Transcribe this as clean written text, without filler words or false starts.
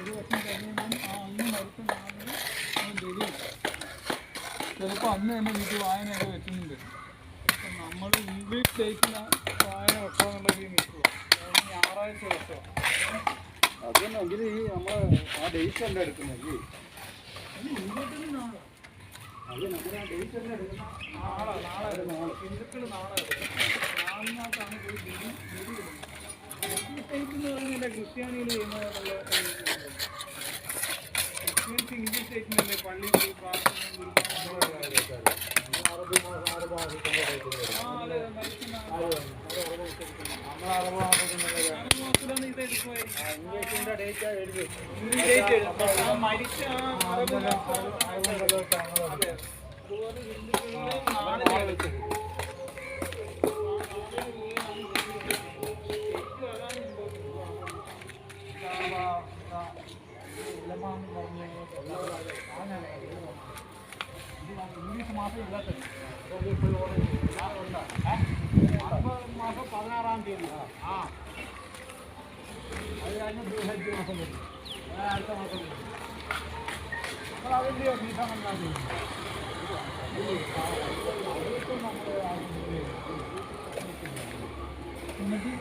ഒരു വർഷം കഴിയുമ്പം ആ അന്ന് മരിച്ച നാളിൽ ബലി ചിലപ്പോൾ അന്ന് തന്നെ വീട്ടിൽ വായനയൊക്കെ വെക്കുന്നുണ്ട്. അപ്പം നമ്മൾ ഇംഗ്ലീഷ് ഡേറ്റിലാണ് വായന വെക്കാമെന്നുള്ള നിൽക്കുക. ഞായറാഴ്ച വെക്കുക. അതെന്നെങ്കിൽ ഈ നമ്മൾ ആ ഡേറ്റ് അല്ല എടുക്കുന്നത് ഇംഗ്ലീഷിൽ നാളെ അത് നമ്മൾ ആ ഡേറ്റ് അല്ല എടുക്കുന്ന നാളെ ഹിന്ദുക്കൾ നാളെ നാളിനകത്താണ് പോയി ബലി ഇടുന്നത്. ഡേറ്റ് എന്ന് പറയുന്നില്ല ക്രിസ്ത്യാനികൾ ചെയ്യുന്നതായിട്ടുള്ള ക്രിസ്ത്യൻസ് ഇംഗ്ലീഷ് ഡേറ്റിനല്ലേ പള്ളിയിൽ പോയി പ്രാർത്ഥനയും ഇംഗ്ലീഷിൻ്റെ ഡേറ്റ് എഴുതി മരിച്ച അതുപോലെ ഹിന്ദുക്കളിലെ നാളെ വെച്ചത് ഇംഗ്ലീഷ് മാസം ഇല്ലാത്തത് മാസം 16-ാം തീയതി ആ അത് കഴിഞ്ഞ് ബൃഹജ് മാസം വരും അടുത്ത മാസം വരും അപ്പോൾ അതിൻ്റെയോ വീട്ടാൻ വന്നാൽ എന്നിട്ട്